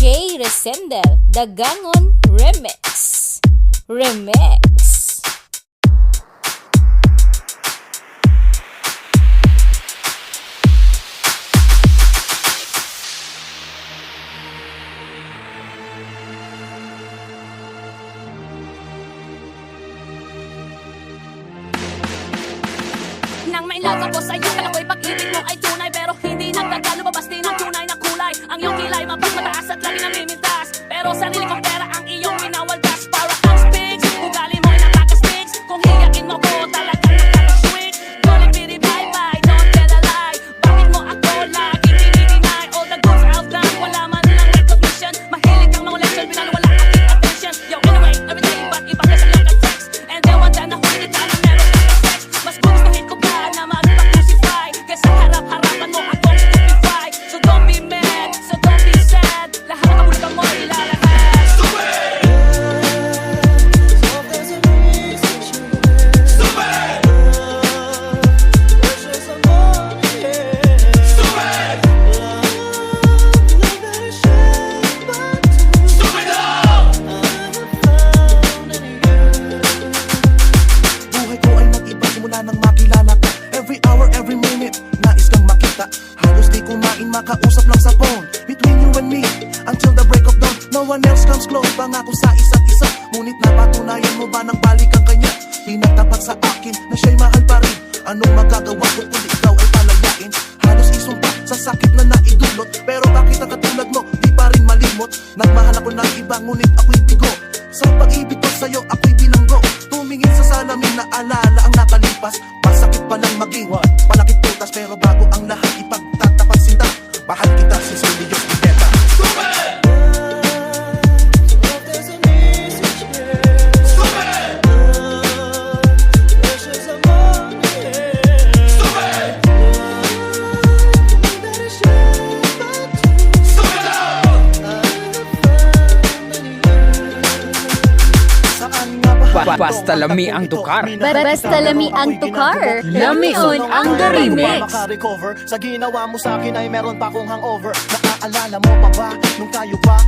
DJ Resendel Dagangon Remix. Nang mailog ako sa'yo, kala ko'y pag-ibig mo ay tunay, pero hindi nagtagal, lumabas din ang tunay na kulay. Ang iyong kilay mapagmataas at lagi namimintas, pero sarili kong pera ang iyong minawaldas. Para kang speaks, ugali mo'y nakaka-sticks. Kung hiyakin mo ko, talagang nakaka-switch. Don't be bye-bye, don't tell a lie. Bakit mo ako laging dinideny? All the goods I've done, wala man lang recognition. Mahilig kang mga lesson, pinalawala aking attention. Yo, anyway, everyday, ba't iba ka sa iyong ka-text? And then one time nahuli kita na meron ka sex. Mas gustuhin ko pa na magpa-crucify, kesa harap-harapan mo akong stupefy. So don't be mad, so don't be sad. Lahat ng kabulukan mo ilalahad. Buhay ko ay nag-iba simula nang makilala ka. Every hour, every minute, nais kang makita. Halos di kumain, makausap lang sa phone. Between you and me, until the break of dawn. No one else comes close, pangako sa isa't isa. Ngunit napatunayan mo ba ng balik ang kanya? Pinagtapat sa akin na siya'y mahal pa rin. Anong magagawa ko kung ikaw ay palayain? Halos isumpa sa sakit na naidulot. Pero bakit ang katulad mo, di pa rin malimot? Nagmahal ako ng iba, ngunit ako'y bigo. Sa pag-ibig ko sa'yo, ako'y bilanggo. Tumingin sa salamin na alala ang nakalipas. Masakit palang maging palakit putas. Pero bago ang lahat, ipagtatapat sinta. Mahal kita si Julius Pineta. Basta lami ang tukar. Basta lami ang tukar. Lamion ang the remix. Maka-recover sa ginawa mo sa akin ay meron pa akong hangover. Naaalala mo pa ba nung tayo pa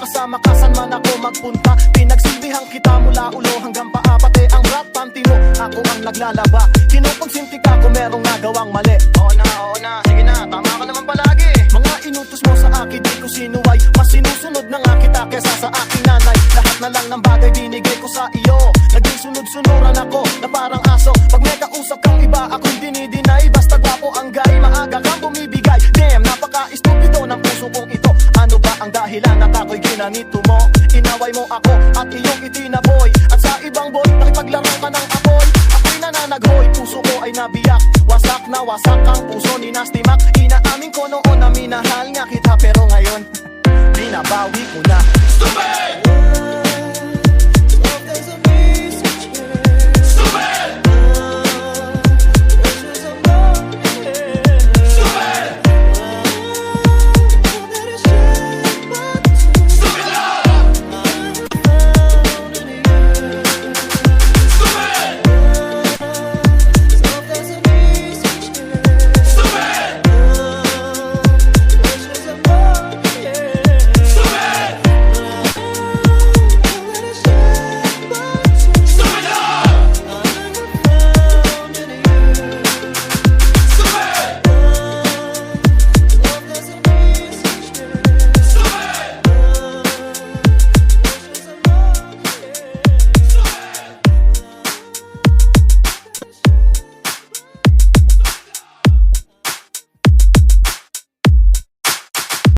kasama ka saan man ako magpunta? Pinagsilbihan kita mula ulo hanggang paa, pati ang rap panty mo ako ang naglalaba. Kinupagsinti ka kung merong nagawang mali. Oo na, sige na, tama ka naman palagi. Mga inutos mo sa akin di ko sinuway, mas sinusunod na nga kita kesa sa aking nanay. Lahat na lang ng bagay binigay ko sa iyo, naging sunod-sunuran ako na parang aso. Pag may kausap kang iba, ako'y dinidinay. Basta gwapo ang guy, maaga kang bumibigay. Damn, napaka-estupido ng puso kong ito. Ano ba ang dahilan at ako'y ginanito mo? Inaway mo ako at iyong itinaboy, at sa ibang boy, nakipaglaro ka ng apoy. Ako'y nananaghoy, puso ko ay nabiyak. Wasak na wasak ang puso ni Nasty Mac. Inaamin ko noon na minahal nga kita, pero ngayon binabawi ko na. Stupid!